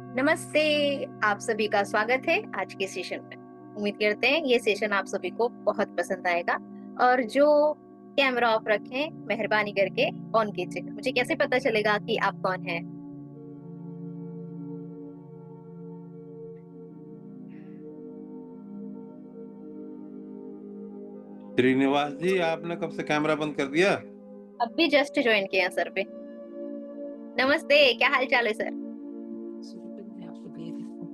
नमस्ते। आप सभी का स्वागत है आज के सेशन में। उम्मीद करते हैं ये सेशन आप सभी को बहुत पसंद आएगा। और जो कैमरा ऑफ रखें मेहरबानी करके ऑन कीजिए। मुझे कैसे पता चलेगा कि आप कौन हैं? श्रीनिवास जी, आपने कब से कैमरा बंद कर दिया? अब भी जस्ट ज्वाइन किया सर पे। नमस्ते, क्या हाल चाल है सर?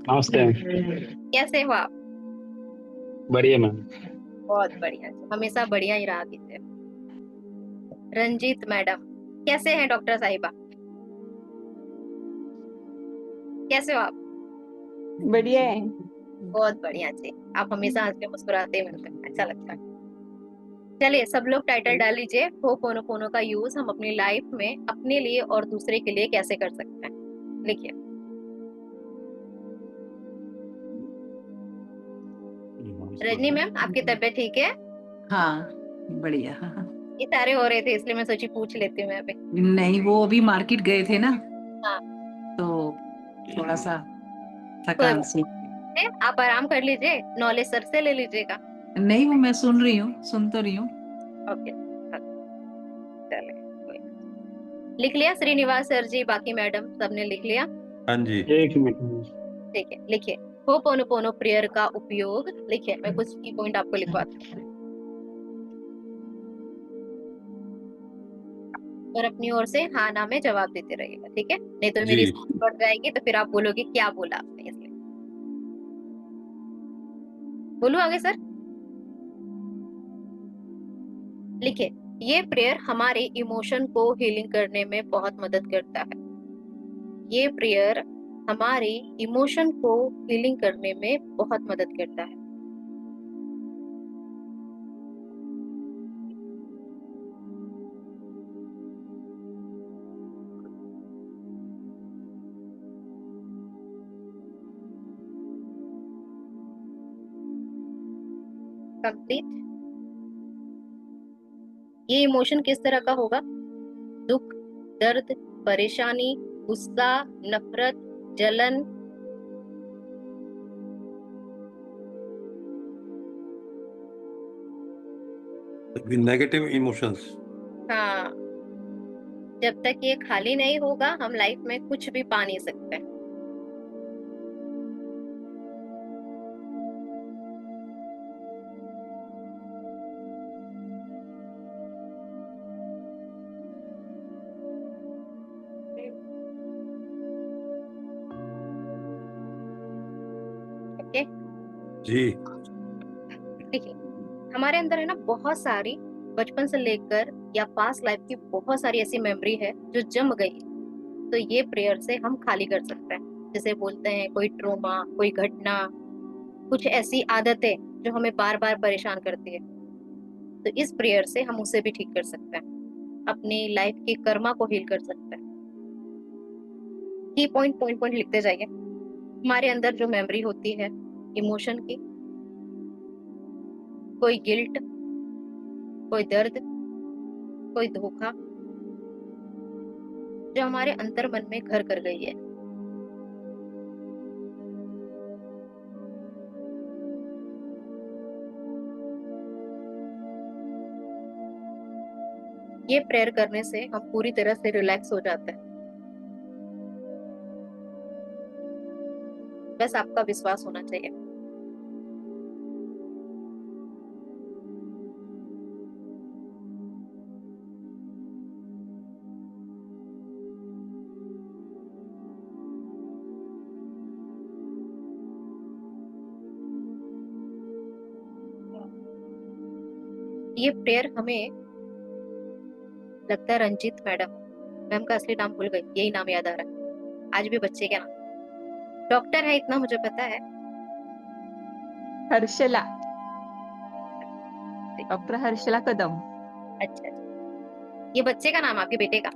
नमस्ते। कैसे हो आप? बढ़िया मैम। बहुत बढ़िया, हमेशा बढ़िया ही रहा कीजिए। रंजीत मैडम, कैसे हैं डॉक्टर साहिबा? कैसे हो आप? बढ़िया है। बहुत बढ़िया जी। आप हमेशा हंसते मुस्कुराते मिलते हैं, अच्छा लगता है। चलिए सब लोग टाइटल डाल लीजिए। होपोनोपोनो का यूज हम अपनी लाइफ में अपने लिए और दूसरे के लिए कैसे कर सकते हैं, लिखिए। रजनी मैम, आपकी तबीयत ठीक है? हाँ, बढ़िया। ये सारे हो रहे थे इसलिए मैं सोची पूछ लेती हूँ मैं अभी। नहीं, वो अभी मार्केट गए थे ना, हाँ, तो थोड़ा सा कोई थकान बात सी। नहीं, आप आराम कर लीजिए, नॉलेज सर से ले लीजिएगा। नहीं, वो मैं सुन रही हूँ, सुन तो रही हूँ। ओके, चलिए कोई नहीं। लिख लिया श्रीनिवास सर जी, बाकी मैडम सबने लिख लिया? हाँ जी। एक मिनट। ठीक है, लिखिए। होपोनोपोनो प्रेयर का उपयोग, लिखिए। मैं कुछ की पॉइंट आपको लिखवाती हूँ और अपनी ओर से हाँ ना में जवाब देते रहिएगा, ठीक है? नहीं तो मेरी जी। स्पीड बढ़ जाएगी तो फिर आप बोलोगे क्या बोला आपने, इसलिए। बोलूं आगे सर? लिखिए। ये प्रेयर हमारे इमोशन को हीलिंग करने में बहुत मदद करता है। ये प्रेयर हमारे इमोशन को हीलिंग करने में बहुत मदद करता है। कंप्लीट। ये इमोशन किस तरह का होगा? दुख, दर्द, परेशानी, गुस्सा, नफरत, जलन। Negative emotions. हाँ, जब तक ये खाली नहीं होगा हम लाइफ में कुछ भी पा नहीं सकते। ओके। जी। देखिए, हमारे अंदर है ना बहुत सारी, बचपन से लेकर या पास्ट लाइफ की बहुत सारी ऐसी मेमोरी है जो जम गई है। तो ये प्रेयर से हम खाली कर सकते हैं। जैसे बोलते हैं कोई ट्रोमा, कोई घटना, कुछ ऐसी आदतें जो हमें बार बार परेशान करती है, तो इस प्रेयर से हम उसे भी ठीक कर सकते हैं। अपनी लाइफ की कर्मा को हील कर सकते हैं। की पॉइंट पॉइंट पॉइंट लिखते जाइए। हमारे अंदर जो मेमोरी होती है इमोशन की, कोई गिल्ट, कोई दर्द, कोई धोखा, जो हमारे अंतर मन में घर कर गई है, ये प्रेयर करने से हम पूरी तरह से रिलैक्स हो जाते हैं। बस आपका विश्वास होना चाहिए। ये प्रेयर हमें, लगता है रंजीत मैडम, मैम का असली नाम भूल गई, यही नाम याद आ रहा है। आज भी बच्चे क्या नाम, डॉक्टर है इतना मुझे पता है। हर्षला, डॉक्टर हर्षला कदम। अच्छा, ये बच्चे का नाम, आपके बेटे का?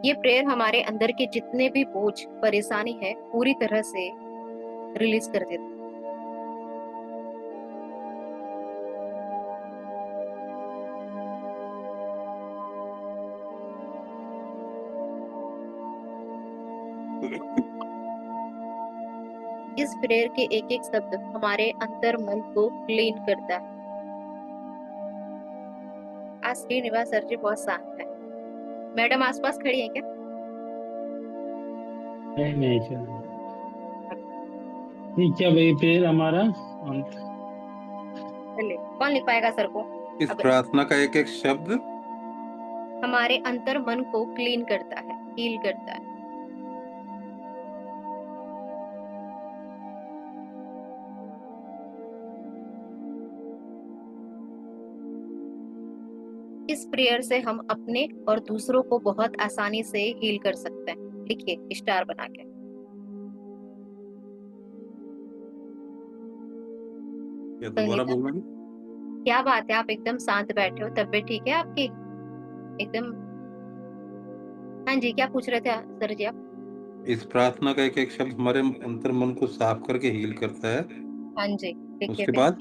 ये प्रेयर हमारे अंदर के जितने भी बोझ, परेशानी है, पूरी तरह से रिलीज कर देता है। इस प्रेयर के एक एक शब्द हमारे अंतर मन को क्लीन करता है। आज श्रीनिवास सर जी बहुत शांत है। मैडम आसपास खड़ी है क्या? नहीं चल नहीं, क्या भाई फिर हमारा अंत। चलिए, कौन लिख पाएगा सर को? इस अब प्रार्थना का एक एक शब्द हमारे अंतर मन को क्लीन करता है, हील करता है। इस प्रेयर से हम अपने और दूसरों को बहुत आसानी से हील कर सकते हैं। लिखिए स्टार बना के। या दोबारा संगीता, बोलना। क्या बात है, आप एकदम शांत बैठे हो। तबीयत ठीक है आपकी? एकदम। हाँ जी, क्या पूछ रहे थे सर जी आप? इस प्रार्थना का एक एक शब्द हमारे अंतर मन को साफ करके हील करता है। हाँ जी, लिखिए उसके फिर। बाद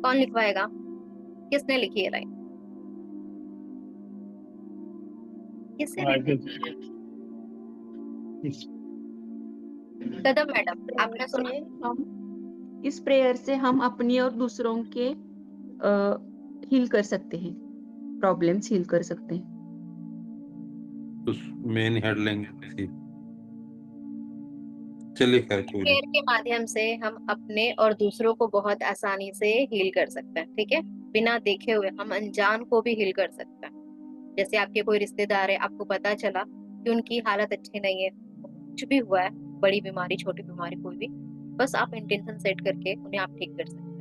कौन लिखवाएगा? किसने लिखी है लाइन? किसने आगे लिखी? इस कदम मैडम, आपने सुना? इस प्रेयर से हम अपनी और दूसरों के हील कर सकते हैं, प्रॉब्लम्स हील कर सकते हैं। उस मेन हेडलाइन थी। चलिए खैर कोई नहीं। प्रेयर के माध्यम से हम अपने और दूसरों को बहुत आसानी से हील कर सकते हैं। ठीक है, बिना देखे हुए हम अनजान को भी हील कर सकते हैं। जैसे आपके कोई रिश्तेदार है, आपको पता चला कि उनकी हालत अच्छी नहीं है, कुछ भी हुआ है, बड़ी बीमारी छोटी बीमारी कोई भी, बस आप इंटेंशन सेट करके उन्हें आप ठीक कर सकते हैं।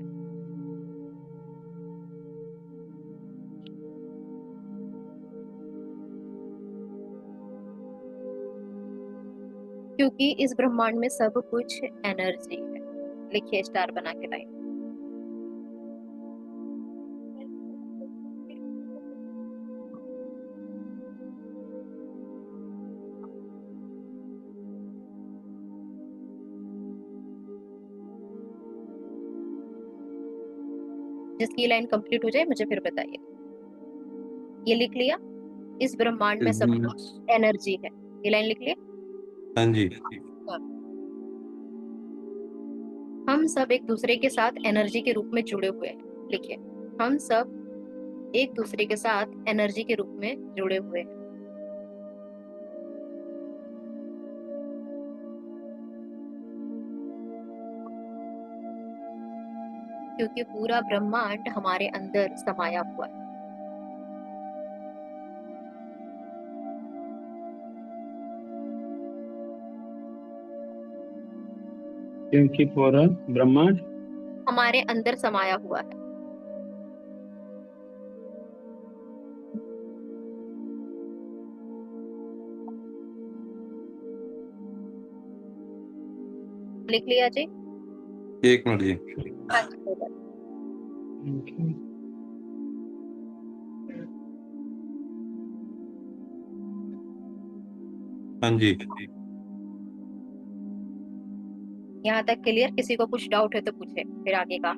क्योंकि इस ब्रह्मांड में सब कुछ एनर्जी है। लिखिए स्टार बना के लाइन। जिसकी लाइन कंप्लीट हो जाए मुझे फिर बताइए। ये लिख लिया? इस ब्रह्मांड में सब कुछ एनर्जी है, ये लाइन लिख लिया? हाँ जी। हम सब एक दूसरे के साथ एनर्जी के रूप में जुड़े हुए हैं। लिखिए, हम सब एक दूसरे के साथ एनर्जी के रूप में जुड़े हुए हैं। क्योंकि पूरा ब्रह्मांड हमारे अंदर समाया हुआ है। क्योंकि पूरा ब्रह्मांड हमारे अंदर समाया हुआ है। लिख लिया जी? एक मिनट जी। हाँ जी। यहाँ तक क्लियर? किसी को कुछ डाउट है तो पूछे, फिर आगे का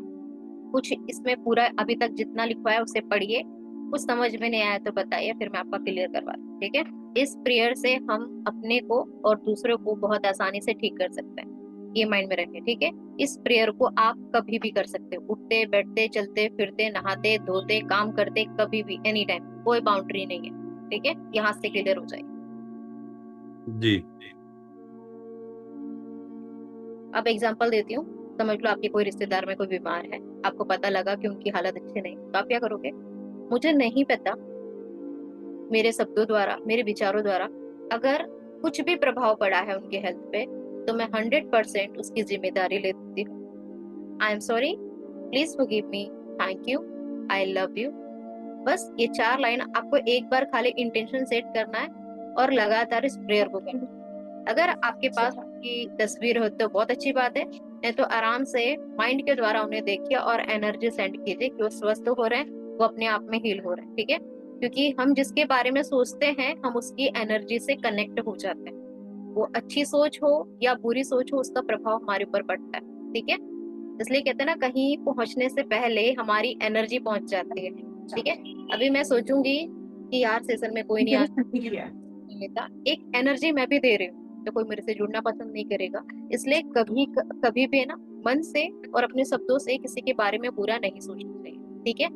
कुछ इसमें पूरा अभी तक जितना लिखा है उसे पढ़िए, कुछ समझ में नहीं आया तो बताइए, फिर मैं आपका क्लियर करवा दूँ। ठीक है, इस प्रेयर से हम अपने को और दूसरों को बहुत आसानी से ठीक कर सकते हैं। ये माइंड में रखिए। ठीक है, इस प्रेयर को आप कभी भी कर सकते हो, उठते बैठते चलते फिरते नहाते धोते काम करते, कभी भी, एनी टाइम, कोई बाउंड्री नहीं है। ठीक है, यहाँ से क्लियर हो जाएगी। जी। अब एग्जांपल देती हूँ। समझ लो आपके कोई रिश्तेदार में कोई बीमार है, आपको पता लगा कि उनकी हालत अच्छी नहीं, तो आप क्या करोगे? मुझे नहीं पता, मेरे शब्दों द्वारा मेरे विचारों द्वारा अगर कुछ भी प्रभाव पड़ा है उनके हेल्थ पे, तो मैं 100% उसकी जिम्मेदारी लेती हूँ। I am sorry, please forgive me, thank you, I love you. बस ये 4 लाइन आपको एक बार खाली इंटेंशन सेट करना है और लगातार इस प्रेयर को करना है। अगर आपके पास उनकी तस्वीर हो तो बहुत अच्छी बात है, नहीं तो आराम से माइंड के द्वारा उन्हें देखिए और एनर्जी सेंड कीजिए कि वो स्वस्थ हो रहे हैं, वो अपने आप में हील हो रहे हैं। ठीक है, क्योंकि हम जिसके बारे में सोचते हैं हम उसकी एनर्जी से कनेक्ट हो जाते हैं। वो अच्छी सोच हो या बुरी सोच हो, उसका प्रभाव हमारे ऊपर पड़ता है। ठीक है, इसलिए कहते हैं ना, कहीं पहुंचने से पहले हमारी एनर्जी पहुंच जाती है। ठीक है, अभी मैं सोचूंगी कि यार सेशन में कोई नहीं आया, नहीं लेता, एक एनर्जी मैं भी दे रही हूँ, तो कोई मेरे से जुड़ना पसंद नहीं करेगा। इसलिए कभी भी है ना, मन से और अपने शब्दों से किसी के बारे में बुरा नहीं सोचना चाहिए, ठीक है।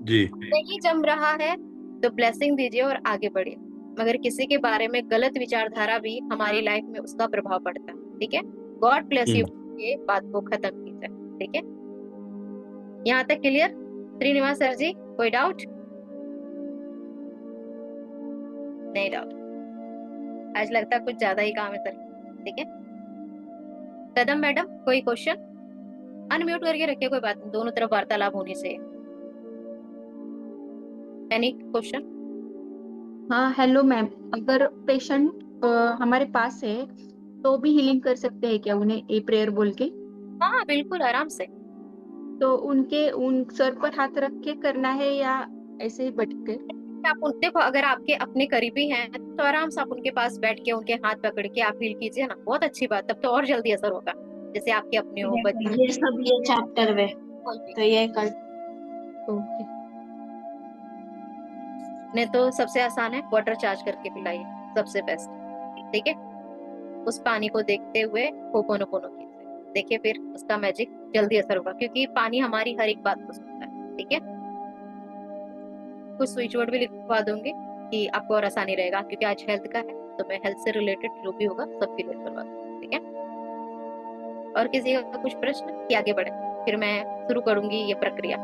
जी नहीं जम रहा है तो ब्लेसिंग दीजिए और आगे बढ़िए, मगर किसी के बारे में गलत विचारधारा भी हमारी लाइफ में उसका प्रभाव पड़ता है, ठीक है। गॉड ब्लेस यू, ये बात को खत्म कीजिए, ठीक है। यहाँ तक क्लियर श्रीनिवास सर जी, कोई डाउट? नहीं डाउट, आज लगता है कुछ ज्यादा ही काम है सर, ठीक है। कदम मैडम कोई क्वेश्चन? अनम्यूट करके रखिए, कोई बात नहीं, दोनों तरफ वार्तालाप होनी चाहिए। Any question? हाँ, हेलो मैम, अगर पेशेंट हमारे पास है तो भी हीलिंग कर सकते हैं क्या उन्हें ए प्रेयर बोल के? हाँ बिल्कुल, आराम से। तो उन सर पर हाथ रख के करना है या ऐसे ही बैठ के? आप देखो, अगर आपके अपने करीबी हैं तो आराम से आप उनके पास बैठ के उनके हाथ पकड़ के आप फील कीजिए ना, बहुत अच्छी बात, तब तो और जल्दी असर होगा। जैसे आपके अपने हो बच्चे, ये सब ये चैप्टर में कोई भी। तो ये कल ओके। नहीं तो सबसे आसान है वाटर चार्ज करके पिलाइए, सबसे बेस्ट, ठीक है। उस पानी को देखते हुए होपोनोपोनो कीजिए, देखिए फिर उसका मैजिक जल्दी असर होगा, क्योंकि पानी हमारी हर एक बात को सुनता है, ठीक है। कुछ स्विच वर्ड भी लिखवा दूंगी कि आपको और आसानी रहेगा, क्योंकि आज हेल्थ का है तो मैं हेल्थ से रिलेटेड जो भी होगा सब क्लियर करवा दूंगी, ठीक है। और किसी का कुछ प्रश्न कि आगे बढ़े, फिर मैं शुरू करूंगी ये प्रक्रिया।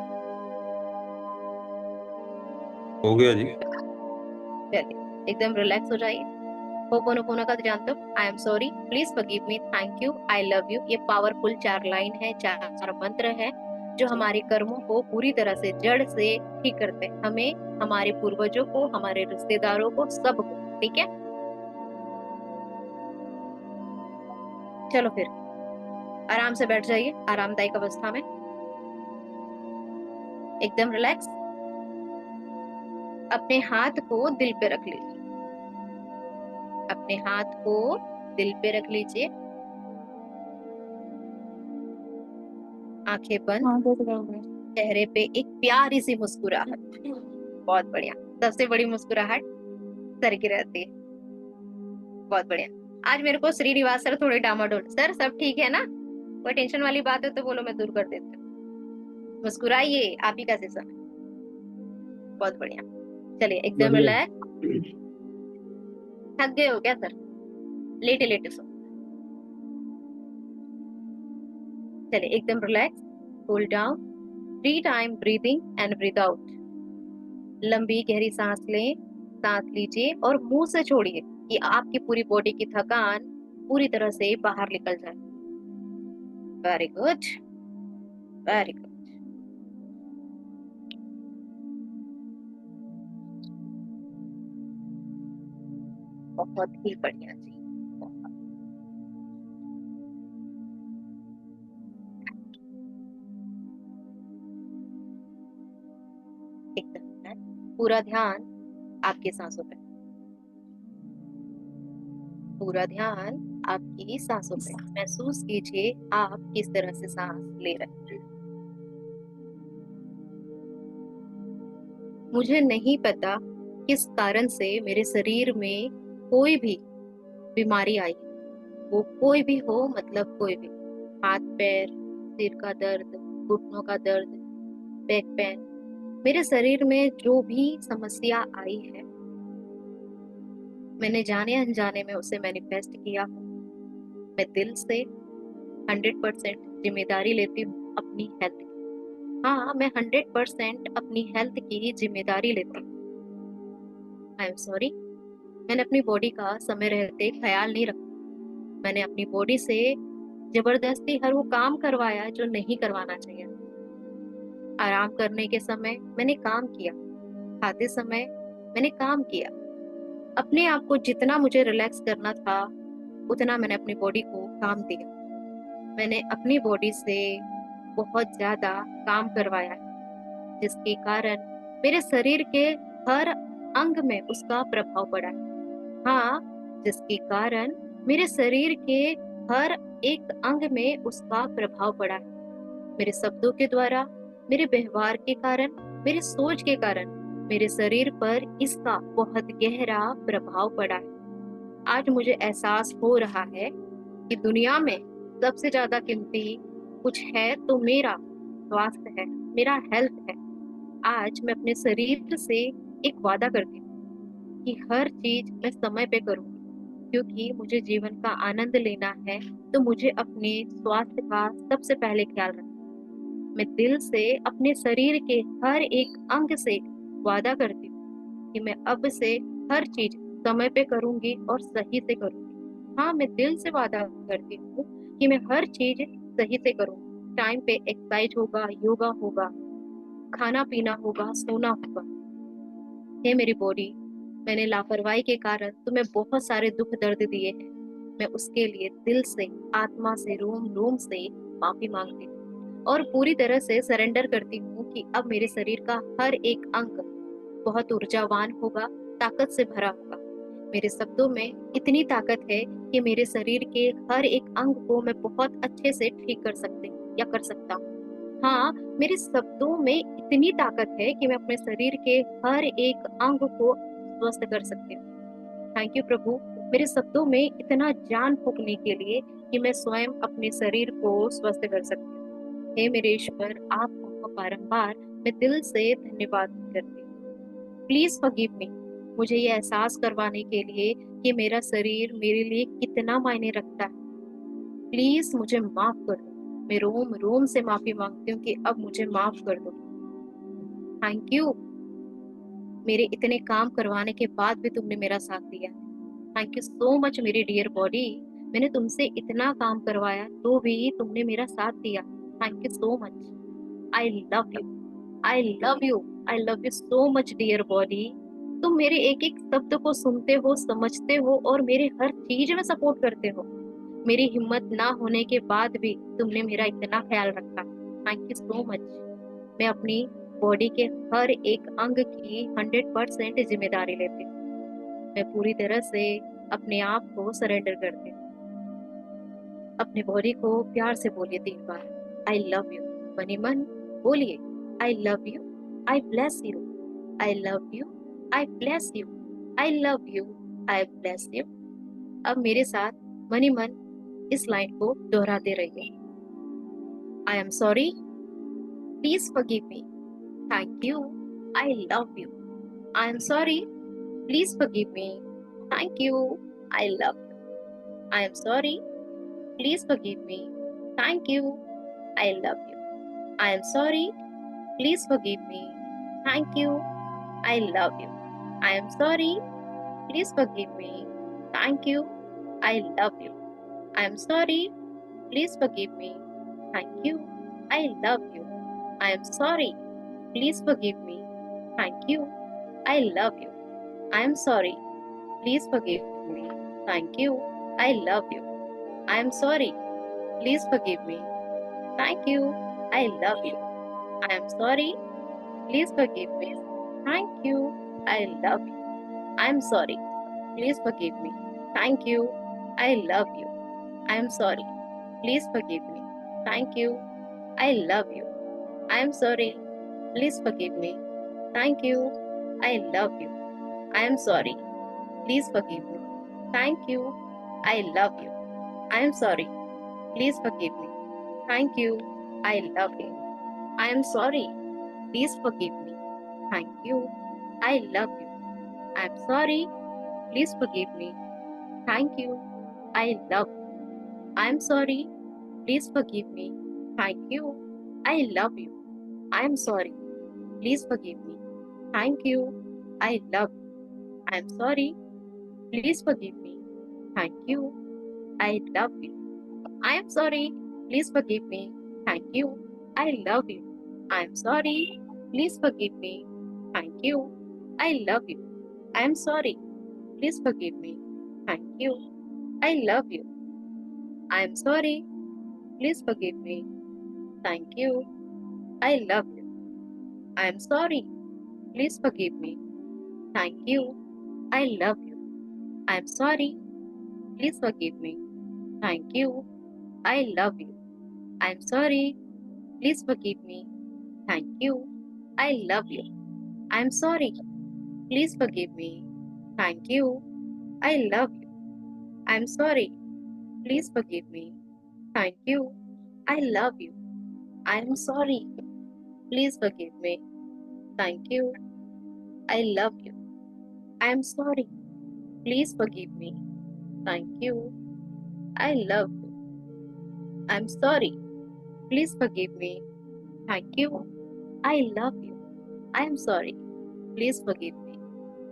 हो गया जी। चलिए एकदम रिलैक्स हो जाइए। होपोनोपोनो का जानते हो, I am sorry, please forgive me, thank you, I love you, ये पावरफुल 4 लाइन है, 4 मंत्र है जो हमारे कर्मों को पूरी तरह से जड़ से ठीक करते हैं, हमें, हमारे पूर्वजों को, हमारे रिश्तेदारों को, सबको, ठीक है। चलो फिर आराम से बैठ जाइए, आरामदायक अवस्था में, एकदम रिलैक्स। अपने हाथ को दिल पे रख लीजिए, अपने हाथ को दिल पे रख लीजिए, आंखें बंद, चेहरे पे एक प्यारी सी मुस्कुराहट, बहुत बढ़िया, सबसे बड़ी मुस्कुराहट सर की रहती है, बहुत बढ़िया। आज मेरे को श्रीनिवास सर थोड़े डामाडोल, सर सब ठीक है ना, कोई टेंशन वाली बात है तो बोलो, मैं दूर कर देती हूँ, मुस्कुराइए, आप ही का सेशन है, बहुत बढ़िया। चलिए एकदम बढ़िया। रिलैक्स। थक गए हो क्या सर? लेटे लेटे सो, चलिए एकदम relax, cool down, 3 time breathing and breathe out. लंबी गहरी सांस लें, सांस लीजिए और मुंह से छोड़िए कि आपकी पूरी बॉडी की थकान पूरी तरह से बाहर निकल जाए। Very good, very good. बहुत ही बढ़िया जी, बहुत। एकदम पूरा ध्यान आपके सांसों पे, पूरा ध्यान आपकी सांसों पे, महसूस कीजिए आप किस तरह से सांस ले रहे हैं। मुझे नहीं पता किस कारण से मेरे शरीर में कोई भी बीमारी आई, वो कोई भी हो, मतलब कोई भी, हाथ पैर, सिर का दर्द, घुटनों का दर्द, बैक पेन, मेरे शरीर में जो भी समस्या आई है, मैंने जाने अनजाने में उसे मैनिफेस्ट किया। मैं दिल से 100% जिम्मेदारी लेती हूँ अपनी हेल्थ की। हाँ, मैं 100% अपनी हेल्थ की ही जिम्मेदारी लेती हूँ। आई एम सॉरी, मैंने अपनी बॉडी का समय रहते ख्याल नहीं रखा, मैंने अपनी बॉडी से जबरदस्ती हर वो काम करवाया जो नहीं करवाना चाहिए। आराम करने के समय मैंने काम किया, खाते समय मैंने काम किया, अपने आप को जितना मुझे रिलैक्स करना था उतना मैंने अपनी बॉडी को काम दिया। मैंने अपनी बॉडी से बहुत ज्यादा काम करवाया, जिसके कारण मेरे शरीर के हर अंग में उसका प्रभाव पड़ा है। हाँ, जिसके कारण मेरे शरीर के हर एक अंग में उसका प्रभाव पड़ा है। मेरे शब्दों के द्वारा, मेरे व्यवहार के कारण, मेरी सोच के कारण, मेरे शरीर पर इसका बहुत गहरा प्रभाव पड़ा है। आज मुझे एहसास हो रहा है कि दुनिया में सबसे ज्यादा कीमती कुछ है तो मेरा स्वास्थ्य है, मेरा हेल्थ है। आज मैं अपने शरीर से एक वादा करती हूँ कि हर चीज मैं समय पे करूँगी, क्योंकि मुझे जीवन का आनंद लेना है। तो मुझे अपने स्वास्थ्य का सबसे पहले ख्याल रखना है। मैं दिल से अपने शरीर के हर एक अंग से वादा करती हूँ कि मैं अब से हर चीज समय पे करूंगी और सही से करूंगी। हाँ, मैं दिल से वादा करती हूँ कि मैं हर चीज सही से करूंगी। टाइम पे एक्सरसाइज होगा, योगा होगा, खाना पीना होगा, सोना होगा। हे मेरी बॉडी, मैंने लापरवाही के कारण तुम्हें बहुत सारे दुख दर्द दिए हैं। मैं उसके लिए दिल से, आत्मा से, रोम रोम से माफी मांगती हूँ और पूरी तरह से सरेंडर करती हूँ कि अब मेरे शरीर का हर एक अंग बहुत ऊर्जावान होगा, ताकत से भरा होगा। मेरे शब्दों में इतनी ताकत है कि मेरे शरीर के हर एक अंग को मैं बहुत अच्छे से ठीक कर सकती हूँ या कर सकता हूँ। हाँ, मेरे शब्दों में इतनी ताकत है कि मैं अपने शरीर के हर एक अंग को स्वस्थ कर सकती हूँ। थैंक यू प्रभु, मेरे शब्दों में इतना जान फूंकने के लिए कि मैं स्वयं अपने शरीर को स्वस्थ कर सकती हूँ। हे मेरे ईश्वर, आपको बारंबार मैं दिल से धन्यवाद करती हूँ। प्लीज फॉरगिव मी, मुझे ये एहसास करवाने के लिए कि मेरा शरीर मेरे लिए कितना मायने रखता है। प्लीज मुझे माफ कर दो। मैं रोम रोम से माफी मांगती हूँ कि अब मुझे माफ कर दो। थैंक यू, मेरे इतने काम करवाने के बाद भी तुमने मेरा साथ दिया। थैंक यू सो मच मेरी डियर बॉडी, मैंने तुमसे इतना काम करवाया तो भी तुमने मेरा साथ दिया। Thank you so much. I love you, I love you, I love you so much dear body. तुम मेरे एक एक शब्द को सुनते हो, समझते हो और मेरे हर चीज में सपोर्ट करते हो। मेरी हिम्मत ना होने के बाद भी तुमने मेरा इतना ख्याल रखा। Thank you so much. मैं अपनी बॉडी के हर एक अंग की 100% जिम्मेदारी लेती हूँ। मैं पूरी तरह से अपने आप को सरेंडर करती हूँ। अपने बॉडी को प्यार से बोलिए 3 बार, आई लव यू। मनी मन बोलिए, आई love you, I bless you, I love you, I bless you, I love you, I bless you. अब मेरे साथ मनी मन इस लाइन को दोहराते रहिए। I am sorry, please forgive me, thank you, I love you. I am sorry, please forgive me, thank you, I love you. I am sorry, please forgive me, thank you, I love you. I am sorry, please forgive me, thank you, I love you. I am sorry, please forgive me, thank you, I love you. I am sorry, please forgive me, thank you, I love you. I am sorry, please forgive me, thank you, I love you. I am sorry, please forgive me, thank you, I love you. I am sorry, please forgive me, thank you, I love you. I am sorry, please forgive me, thank you, I love you. I am sorry, please forgive me, thank you, I love you. I am sorry, please forgive me, thank you, I love you. I am sorry, please forgive me, thank you, I love you. I am sorry, please forgive me, thank you, I love you. I am sorry, please forgive me, thank you, I love you. I am sorry, please forgive me, thank you, I love you. I am sorry, please forgive me, thank you, I love you. I am sorry, please forgive me, thank you, I love you. I am sorry, please forgive me, thank you, I love you. I am sorry, please forgive me, thank you, I love you. I am sorry, please forgive me, thank you, I love you. I am sorry, please forgive me, thank you, I love you. I am sorry, please forgive me, thank you, I love you. I am sorry, please forgive me, thank you, I love you. I am sorry, please forgive me, thank you, I love you. I am sorry, please forgive me, thank you, I love you. I am sorry, please forgive me, thank you, I love you. I'm sorry. Please forgive me. Thank you. I love you. I'm sorry. Please forgive me. Thank you. I love you. I'm sorry. Please forgive me. Thank you. I love you. I'm sorry. Please forgive me. Thank you. I love you. I'm sorry. Please forgive me. Thank you. I love you. I'm sorry. Please forgive me.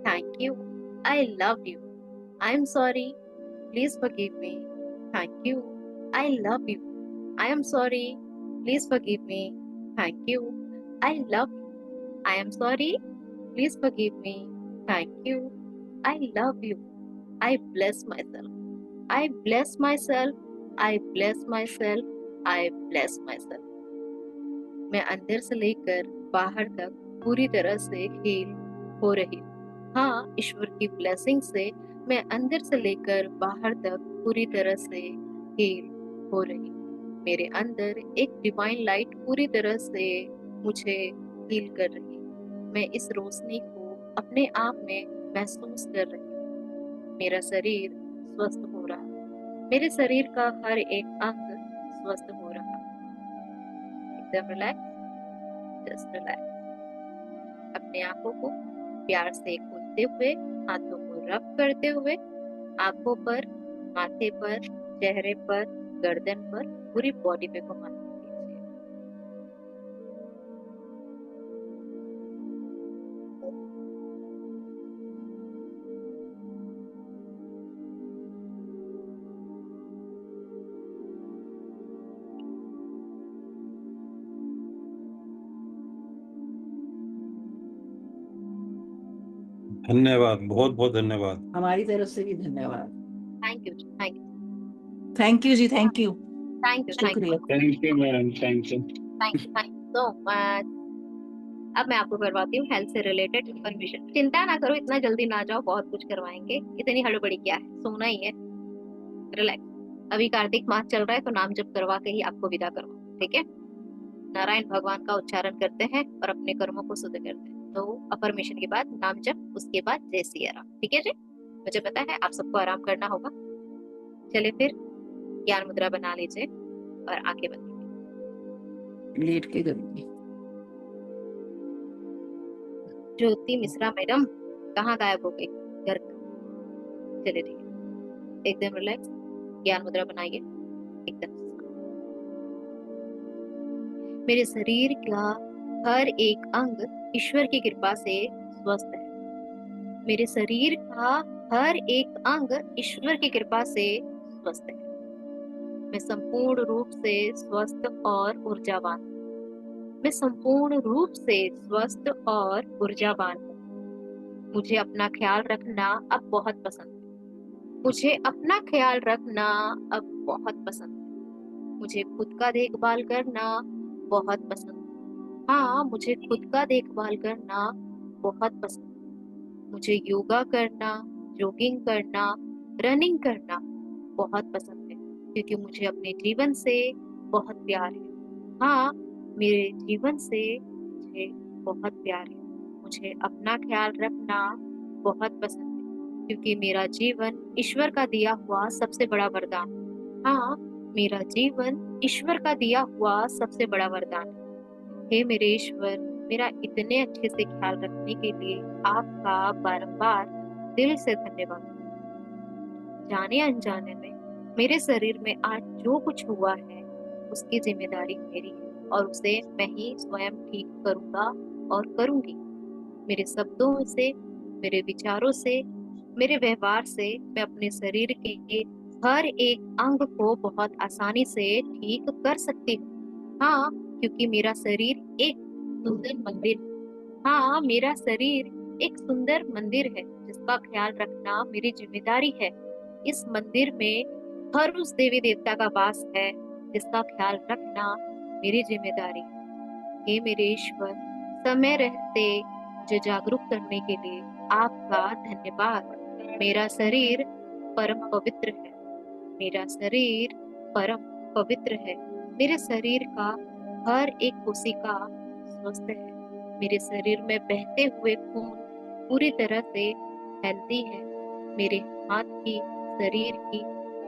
Thank you. I love you. I'm sorry. Please forgive me. Thank you. I love you. I am sorry. Please forgive me. Thank you. I love you. I am sorry. Please forgive me. Thank you. I love you. I bless myself. I bless myself. I bless myself. I bless myself. मैं अंदर से लेकर बाहर तक पूरी तरह से heal हो रही हूँ। हाँ, ईश्वर की ब्लेसिंग से मैं अंदर से लेकर बाहर तक पूरी तरह से हील हो रही हूँ। मेरे अंदर एक डिवाइन लाइट पूरी तरह से मुझे हील कर रही है। मैं इस रोशनी को अपने आप में महसूस कर रही हूँ। मेरा शरीर स्वस्थ हो रहा है। मेरे शरीर का हर एक अंग स्वस्थ हो रहा है। एकदम रिलैक्स, जस्ट रिलैक्स। अपने आंखों को प्यार से खोलते हुए, हाथों को रब करते हुए, आंखों पर, माथे पर, चेहरे पर, गर्दन पर, पूरी बॉडी पे घुमाते कीजिए। धन्यवाद, बहुत बहुत धन्यवाद। हमारी तरफ से भी धन्यवाद। Thank you, thank you, thank you जी, thank you, thank you, thank शुक्रिया। You, thank you madam, thank you. Thank you so much. अब मैं आपको करवाती हूँ हेल्थ से रिलेटेड इन्फॉर्मेशन। चिंता ना करो, इतना जल्दी ना जाओ, बहुत कुछ करवाएंगे। इतनी हड़बड़ी क्या है, सोना ही है। रिलैक्स। अभी कार्तिक मास चल रहा है तो नाम जप करवा के ही आपको विदा करवाओ, ठीक है। नारायण भगवान का उच्चारण करते हैं और अपने कर्मों को शुद्ध करते हैं। तो अफर्मेशन के बाद नाम जप, उसके बाद जय सिया राम, ठीक है जी। मुझे पता है आप सबको आराम करना होगा। चलिए फिर ज्ञान मुद्रा बना लीजिए और आंखें बंद कीजिए। लेट के करूंगी। ज्योति मिश्रा मैडम कहाँ गायब हो गई? घर पे। चलिए ठीक है, एकदम रिलैक्स। ज्ञान मुद्रा बनाइए एकदम। मेरे शरीर का हर एक अंग ईश्वर की कृपा से स्वस्थ है। मेरे शरीर का हर एक अंग ईश्वर की कृपा से स्वस्थ है। मैं संपूर्ण रूप से स्वस्थ और ऊर्जावान हूँ। मैं संपूर्ण रूप से स्वस्थ और ऊर्जावान हूँ। मुझे अपना ख्याल रखना अब बहुत पसंद है। मुझे अपना ख्याल रखना अब बहुत पसंद है। मुझे खुद का देखभाल करना बहुत पसंद है। हाँ, मुझे खुद का देखभाल करना बहुत पसंद है। मुझे योगा करना, जॉगिंग करना, रनिंग करना बहुत पसंद है, क्योंकि मुझे अपने जीवन से बहुत प्यार है। हाँ, मेरे जीवन से मुझे बहुत प्यार है। मुझे अपना ख्याल रखना बहुत पसंद है, क्योंकि मेरा जीवन ईश्वर का दिया हुआ सबसे बड़ा वरदान है। हाँ, मेरा जीवन ईश्वर का दिया हुआ सबसे बड़ा वरदान है। हे मेरे ईश्वर, मेरा इतने अच्छे से ख्याल रखने के लिए आपका बारंबार दिल से धन्यवाद। जाने अनजाने में मेरे शरीर में आज जो कुछ हुआ है उसकी जिम्मेदारी मेरी है, और उसे मैं ही स्वयं ठीक करूंगा और करूंगी। मेरे शब्दों से, मेरे विचारों से, मेरे व्यवहार से मैं अपने शरीर के हर एक अंग को बहुत आसानी से ठीक कर सकती हूँ। हाँ, क्योंकि मेरा शरीर एक सुंदर मंदिर है। हाँ, मेरा शरीर एक सुंदर मंदिर है जिसका ख्याल रखना मेरी जिम्मेदारी है। इस मंदिर में हर उस देवी देवता का वास है जिसका ख्याल रखना मेरी जिम्मेदारी है। हे मेरे ईश्वर, समय रहते मुझे जागरूक करने के लिए आपका धन्यवाद। मेरा शरीर परम पवित्र है। मेरा शरीर परम पवित्र है। मेरे शरीर का हर एक कोशिका स्वस्थ है। मेरे शरीर में बहते हुए खून पूरी तरह से हेल्दी है। मेरे हाथ की, शरीर की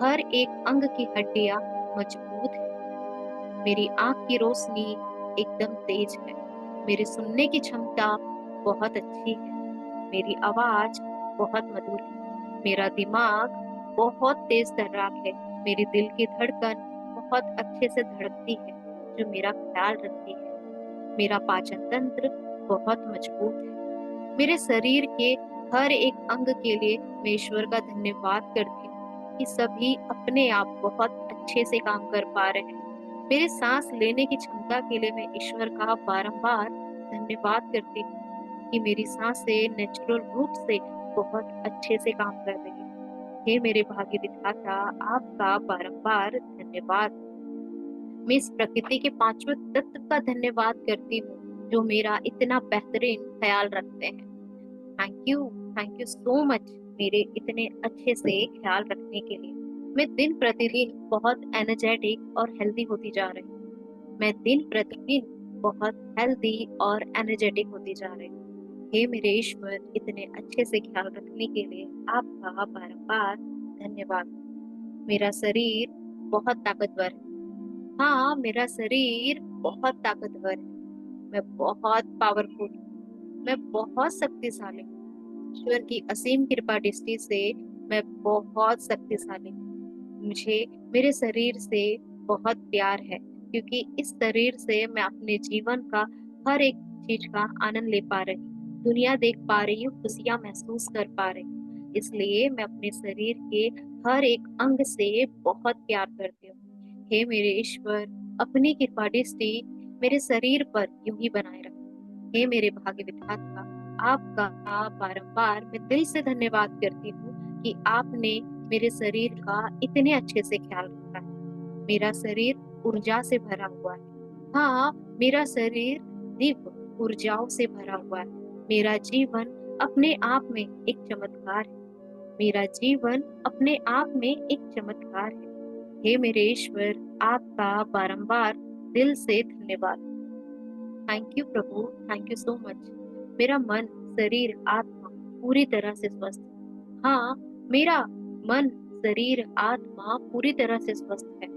हर एक अंग की हड्डियां मजबूत है। मेरी आंख की रोशनी एकदम तेज है। मेरी सुनने की क्षमता बहुत अच्छी है। मेरी आवाज बहुत मधुर है। मेरा दिमाग बहुत तेज तर्राक है। मेरी दिल की धड़कन बहुत अच्छे से धड़कती है, जो मेरा ख्याल रखती है। मेरा पाचन तंत्र बहुत मजबूत है। मेरे शरीर के हर एक अंग के लिए मैं ईश्वर का धन्यवाद करती हूँ कि सभी अपने आप बहुत अच्छे से काम कर पा रहे हैं। मेरे सांस लेने की क्षमता के लिए मैं ईश्वर का बारंबार धन्यवाद करती हूँ कि मेरी सांसें नेचुरल रूप से बहुत अच्छे से काम कर रही है। हे मेरे भाग्य विधाता, आपका बारंबार धन्यवाद। मैं इस प्रकृति के पांचवें तत्व का धन्यवाद करती हूँ, जो मेरा इतना बेहतरीन ख्याल रखते हैं। थैंक यू सो मच मेरे इतने अच्छे से ख्याल रखने के लिए। मैं दिन प्रतिदिन बहुत एनर्जेटिक और हेल्दी होती जा रही हूँ। मैं दिन प्रतिदिन बहुत हेल्दी और एनर्जेटिक होती जा रही हूँ। हे मेरे ईश्वर, इतने अच्छे से ख्याल रखने के लिए आपका बारंबार धन्यवाद। मेरा शरीर बहुत ताकतवर है। हाँ, मेरा शरीर बहुत ताकतवर है। मैं बहुत पावरफुल हूँ। मैं बहुत शक्तिशाली हूँ। ईश्वर की असीम कृपा दृष्टि से मैं बहुत शक्तिशाली हूँ। मुझे मेरे शरीर से बहुत प्यार है, क्योंकि इस शरीर से मैं अपने जीवन का हर एक चीज का आनंद ले पा रही हूँ, दुनिया देख पा रही हूँ, खुशियां महसूस कर पा रही हूँ। इसलिए मैं अपने शरीर के हर एक अंग से बहुत प्यार करती हूँ। हे मेरे ईश्वर, अपनी कृपा दृष्टि मेरे शरीर पर यूं ही बनाए रखें। हे मेरे भाग्य विधाता, आपका बारंबार मैं दिल से धन्यवाद करती हूँ कि आपने मेरे शरीर का इतने अच्छे से ख्याल रखा है। मेरा शरीर ऊर्जा से भरा हुआ है। हाँ, मेरा शरीर दिव्य ऊर्जाओं से भरा हुआ है। मेरा जीवन अपने आप में एक चमत्कार है। मेरा जीवन अपने आप में एक चमत्कार है। हे मेरे ईश्वर, आपका बारंबार दिल से धन्यवाद। Thank you Prabhu, thank you so much. मेरा मन, शरीर, आत्मा पूरी तरह से स्वस्थ है। हाँ, मेरा मन, शरीर, आत्मा पूरी तरह से स्वस्थ है।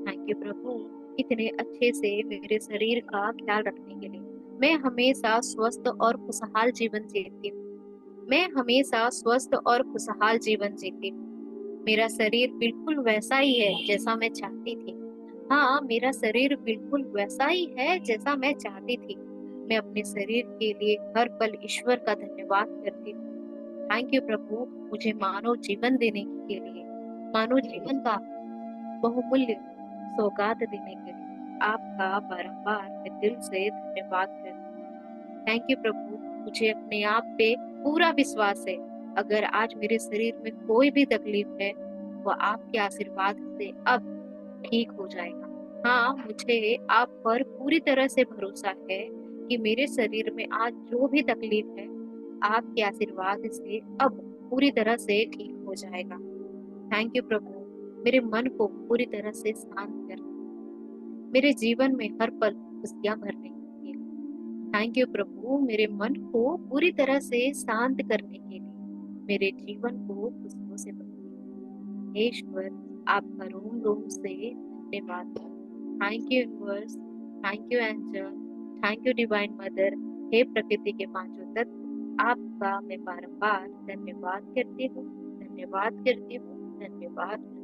थैंक यू प्रभु, इतने अच्छे से मेरे शरीर का ख्याल रखने के लिए। मैं हमेशा स्वस्थ और खुशहाल जीवन जीती हूँ। मैं हमेशा स्वस्थ और खुशहाल जीवन जीती हूँ। मेरा शरीर बिल्कुल वैसा ही है जैसा मैं चाहती थी। हाँ, मेरा शरीर बिल्कुल वैसा ही है जैसा मैं चाहती थी। मैं अपने शरीर के लिए हर पल ईश्वर का धन्यवाद करती हूँ। थैंक यू प्रभु, मुझे मानव जीवन देने के लिए, मानव जीवन का बहुमूल्य सौगात देने के लिए आपका बारंबार मैं दिल से धन्यवाद करती हूँ। थैंक यू प्रभु, मुझे अपने आप पे पूरा विश्वास है। अगर आज मेरे शरीर में कोई भी तकलीफ है, वो आपके आशीर्वाद से अब ठीक हो जाएगा। हाँ, मुझे आप पर पूरी तरह से भरोसा है कि मेरे शरीर में आज जो भी तकलीफ है, आपके आशीर्वाद से अब पूरी तरह से ठीक हो जाएगा। थैंक यू प्रभु, मेरे मन को पूरी तरह से शांत कर, मेरे जीवन में हर पल खुशियां भरने के लिए। थैंक यू प्रभु, मेरे मन को पूरी तरह से शांत करने के लिए, मेरे जीवन को खुशियों से भरने। हे ईश्वर, आपका रोम रोम से धन्यवाद। Thank you universe, thank you angel, thank you divine mother. हे प्रकृति के पांचों तत्व, आपका मैं बारंबार धन्यवाद करती हूँ, धन्यवाद करती हूँ, धन्यवाद।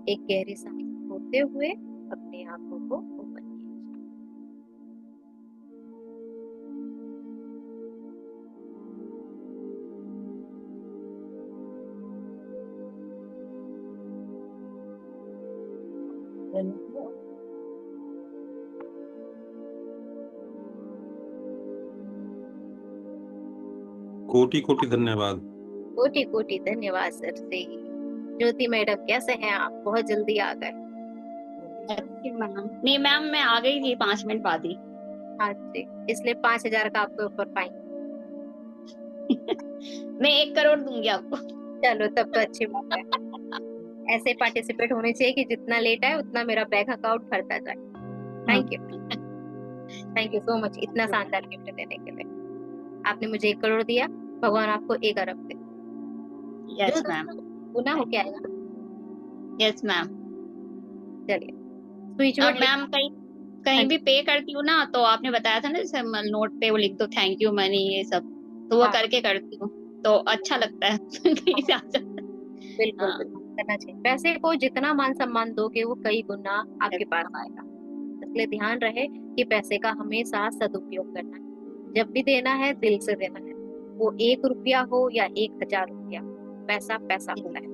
एक गहरी सांस छोड़ते हुए अपने आंखों को ओपन कीजिए। कोटि कोटि धन्यवाद। कोटि कोटि धन्यवाद सर से। ज्योति मैडम, कैसे हैं आप? बहुत जल्दी आ गए। नहीं मैम, मैं आ गई थी 5 मिनट बाद ही। हाँ जी, इसलिए 5,000 का आपके ऊपर फाइन। मैं 1 करोड़ दूंगी आपको। चलो, तब तो अच्छी बात है। ऐसे पार्टिसिपेट होने चाहिए कि जितना लेट आए उतना मेरा बैंक अकाउंट भरता जाए। Thank you, thank you so much इतना शानदार गिफ्ट देने के लिए। आपने मुझे 1 करोड़ दिया, भगवान आपको 1 अरब दे। यस जो मैम। गुना हो क्या आएगा। Yes ma'am. चलिए स्विच अब वर्ड मैम कहीं हाँ कहीं जी। भी पे करती हूँ ना, तो आपने बताया था ना जैसे नोट पे वो लिख दो थैंक यू मनी ये सब, तो वो हाँ। करके करती हूँ तो अच्छा लगता है। कहीं से आ जाता है। बिल्कुल हाँ। बिल्कुल करना चाहिए। पैसे को जितना मान सम्मान दोगे वो कई गुना आपके पास आएगा। इसलिए ध्यान रहे कि पैसे का हमेशा सदुपयोग करना है। जब भी देना है दिल से देना है, वो 1 रुपया हो या 1000 रुपया, पैसा पैसा होता है।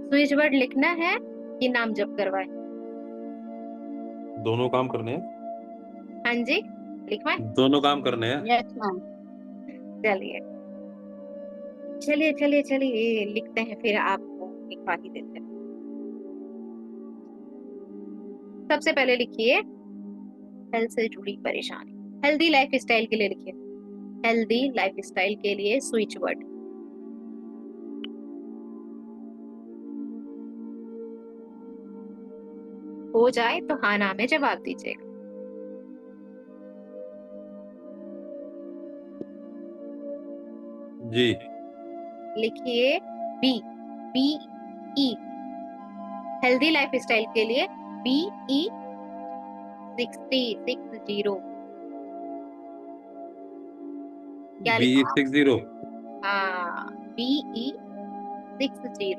स्विच वर्ड लिखना है कि नाम जप करवाए। दोनों काम करने हैं, हाँ जी लिखवाए। दोनों काम करने हैं। Yes ma'am. चलिए चलिए चलिए चलिए लिखते हैं, फिर आपको लिखवा ही देते हैं। सबसे पहले लिखिए हेल्थ से जुड़ी परेशानी। हेल्दी लाइफ स्टाइल के लिए लिखिए। हेल्दी लाइफ स्टाइल के लिए स्विच वर्ड। हो जाए तो हाँ ना में जवाब दीजिएगा। जी। लिखिए B, B E. Healthy lifestyle के लिए बी ई 60 क्या बी लिखा। 60। हाँ बी ई 60।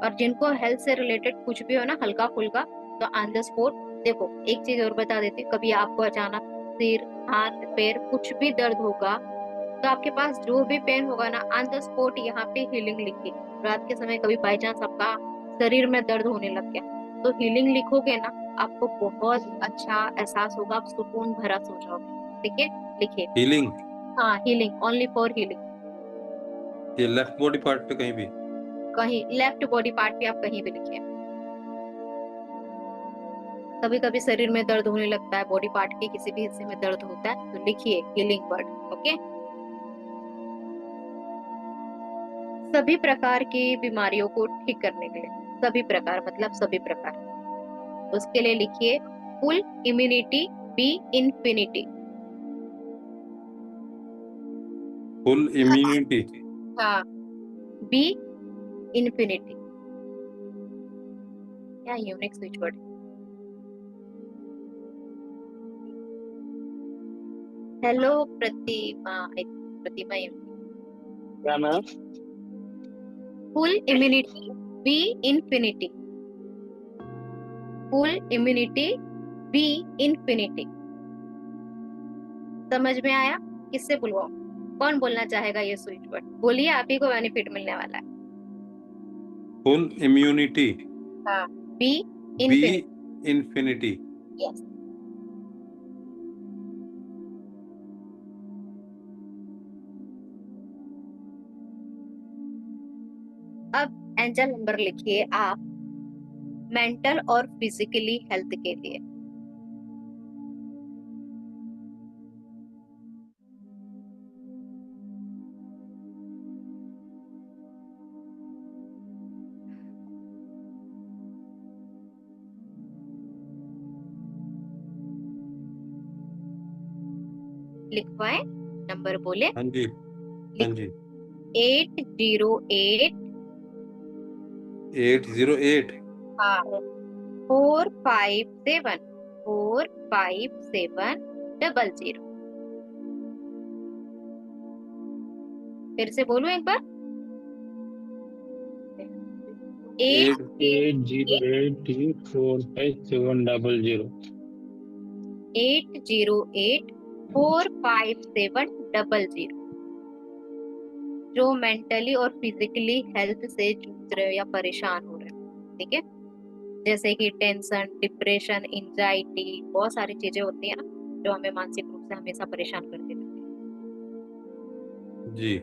और जिनको हेल्थ से रिलेटेड कुछ भी हो ना हल्का फुल्का, तो ऑन द स्पॉट देखो। एक चीज और बता देती हूँ, कभी आपको अचानक सिर हाथ पैर कुछ भी दर्द होगा, तो आपके पास जो भी पेन होगा ना ऑन द स्पॉट यहाँ पे हीलिंग लिखिए। रात के समय कभी बाई चांस आपका शरीर में दर्द होने लग गया, तो हीलिंग लिखोगे ना, आपको बहुत अच्छा एहसास होगा, आप सुकून भरा सो जाओगे। ठीक है लिखिए। हीलिंग, हाँ हीलिंग, ओनली फॉर हीलिंग। ये लेफ्ट बॉडी पार्ट पे कहीं भी। कहीं लेफ्ट बॉडी पार्ट पे आप कहीं भी लिखिए। कभी कभी शरीर में दर्द होने लगता है, बॉडी पार्ट के किसी भी हिस्से में दर्द होता है, तो लिखिए हीलिंग वर्ड। ओके। सभी प्रकार की बीमारियों को ठीक करने के लिए, सभी प्रकार मतलब सभी प्रकार, उसके लिए लिखिए full immunity be infinity. Full immunity. हाँ बी इंफिनिटी। क्या unique switch word. Hello Pratima, Pratima क्या ma'am? Full immunity be infinity. Full immunity be infinity. समझ में आया? किससे बुलवाओ? कौन बोलना चाहेगा ये स्विच वर्ड? बोलिए, आप ही को बेनिफिट मिलने वाला है। फुल इम्यूनिटी हाँ be be infinity. Infinity. Yes. अब एंजल नंबर लिखिए आप मेंटल और फिजिकली हेल्थ के लिए। लिखवाए, नंबर बोले। हाँ जी, हाँ जी। 808 808 हाँ 457 45700। फिर से बोलूं एक बार। 8 808457000। 808457000। जो मेंटली और फिजिकली हेल्थ से जूझ रहे हो या परेशान हो रहे हो, ठीक है, जैसे कि टेंशन, डिप्रेशन, एंजाइटी, बहुत सारी चीजें होती है ना जो हमें मानसिक रूप से हमेशा परेशान करती रहती है। जी।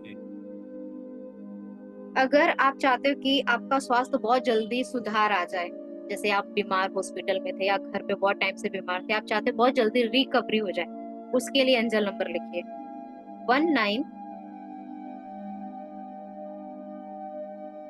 अगर आप चाहते हो कि आपका स्वास्थ्य बहुत जल्दी सुधार आ जाए, जैसे आप बीमार हॉस्पिटल में थे या घर पे बहुत टाइम से बीमार थे, आप चाहते हो बहुत जल्दी रिकवरी हो जाए, उसके लिए एंजल नंबर लिखिए 19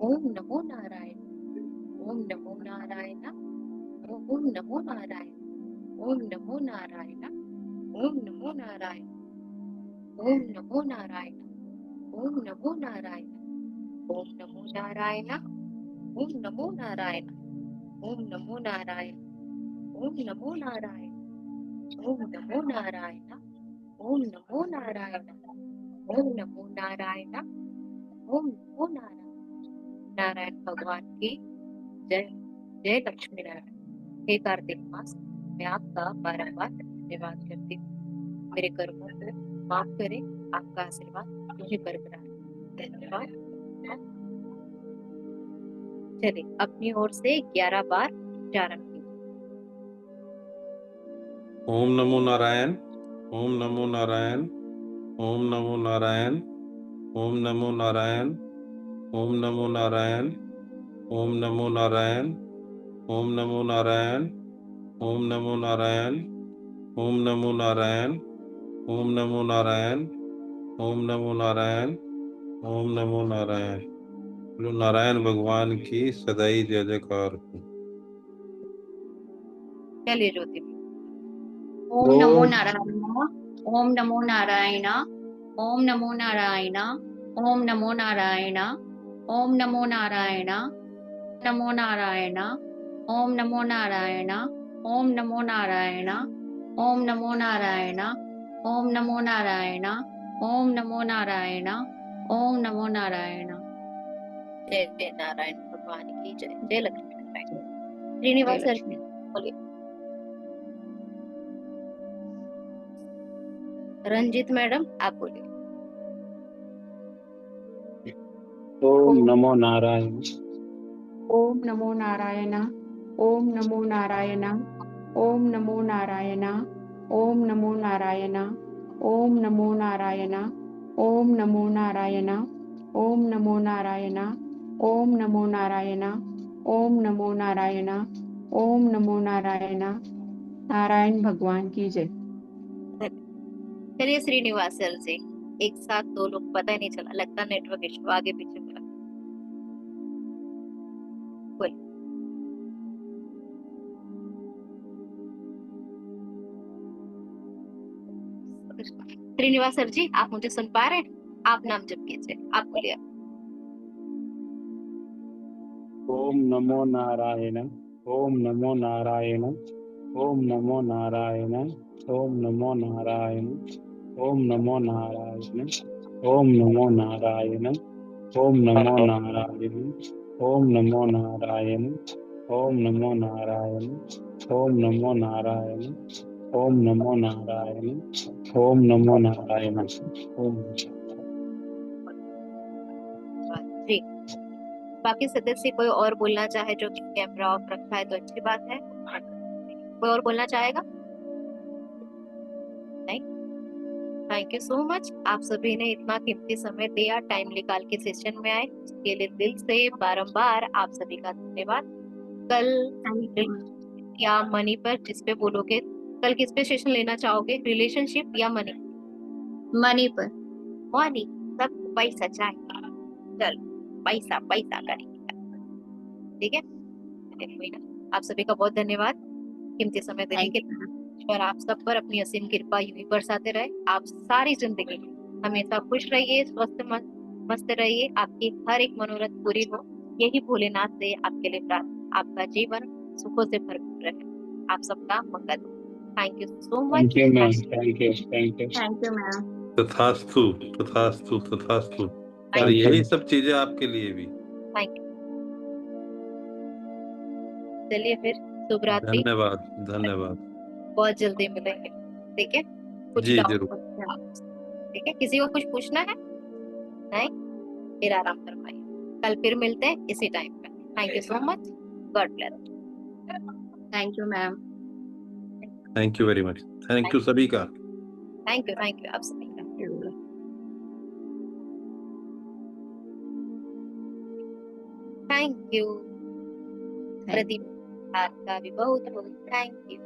ओम नमो नारायण, ओम नमो नारायण, ओम नमो नारायण, ओम नमो नारायण, ओम नमो नारायण, ओम नमो नारायण, ओम नमो नारायण, ओम नमो नारायण, ओम नमो नारायण, ओम नमो नारायण, ओम नमो नारायण, ओम नमो नारायण, ओम नमो नारायण, ओम नमो नारायण, ओम नमो नारायण। नारायण भगवान की जय। जय लक्ष्मी नारायण। हे कार्तिक मास, मैं आपका बारंबार धन्यवाद करती हूँ। मेरे कर्मों को माफ करें, आपका आशीर्वाद मुझे बरकरार रहे। धन्यवाद। चलिए अपनी ओर से 11 बार उच्चारण कीजिए। ओम नमो नारायण, ओम नमो नारायण, ओम नमो नारायण, ओम नमो नारायण, ओम नमो नारायण, ओम नमो नारायण, ओम नमो नारायण, ओम नमो नारायण, ओम नमो नारायण, ओम नमो नारायण, ओम नमो नारायण, ओम नमो नारायण। बोलो नारायण भगवान की सदाई जय जयकार हो। चलिए ज्योति में ओम नमो ओम नारायण, ओम नमो नारायण, ओम नमो नारायण, ओम नमो नारायण, ओम नमो नारायण, नमो नारायण, ओम नमो नारायण, ओम नमो नारायण, ओम नमो नारायण, ओम नमो नारायण, ओम नमो नारायण, ओम नमो नारायण। जय जय नारायण भगवान की जय। जय लक्ष्मी नारायण। श्रीनिवास सर लक्ष्मी। बोलिए। रंजीत मैडम आप बोलिए। ओम नमो नारायण, ओम नमो नारायण, ओम नमो नारायण, ओम नमो नारायण, ओम नमो नारायण, ओम नमो नारायण, ओम नमो नारायण, ओम नमो नारायण, ओम नमो नारायण, ओम नमो नारायण, ओम नमो नारायण। नारायण भगवान की जय। चलिए श्रीनिवास सर जी, एक साथ दो लोग, पता ही नहीं चला, लगता नेटवर्क इशू आगे पीछे हुआ। बोलिए। श्रीनिवास सर जी आप मुझे सुन पा रहे हैं? आप नाम जप कीजिए, आप बोलिए। ओम नमो नारायण, ओम नमो नारायण, ओम नमो नारायण, ओम नमो नारायण, ओम नमो नारायण, ओम नमो नारायण, ओम नमो नारायण, ओम नमो नारायण, ओम नमो नारायण, ओम नमो नारायण, ओम नमो नारायण, ओम नमो नारायण, ओम। जी, बाकी सदस्य कोई और बोलना चाहे जो कि कैमरा ऑफ रखा है तो अच्छी बात है। कोई और बोलना चाहेगा? नहीं। थैंक यू सो मच, आप सभी ने इतना कीमती समय दिया, टाइम निकाल के सेशन में आए, उसके लिए दिल से बारंबार आप सभी का धन्यवाद। कल या मनी पर जिस पे बोलोगे, कल किस पे सेशन लेना चाहोगे, रिलेशनशिप या मनी? मनी पर। मनी, सब पैसा चाहिए, चल पैसा पैसा करेंगे, ठीक है? चलिए, कोई ना, आप सभी का बहुत धन्यवाद कीमती समय देने के लिए। और आप सब पर अपनी असीम कृपा यूं ही बरसाते रहे। आप सारी जिंदगी हमेशा खुश रहिए, स्वस्थ मस्त रहिए, आपकी हर एक मनोरथ पूरी हो, यही भोलेनाथ से आपके लिए प्रार्थना। आपका जीवन सुखों से भरपूर रहे, आप सबका मंगल हो। Thank you so much. Thank you ma'am, thank you, thank you, thank you ma'am. तथास्तु तथास्तु तथास्तु। और थैंक यही यू। सब चीजें आपके लिए भी। Thank you. चलिए फिर, शुभ रात्रि। धन्यवाद धन्यवाद। बहुत जल्दी मिलेंगे, ठीक है? कुछ जी डाउट जरूर। ठीक है? किसी को कुछ पूछना है? नहीं? फिर आराम फरमाइए, कल फिर मिलते हैं इसी टाइम पे। Thank you so much, God bless. Thank you ma'am. Thank you very much. Thank you सभी का। थैंक यू आप सभी का। थैंक यू प्रदीप, आपका भी बहुत बहुत थैंक यू।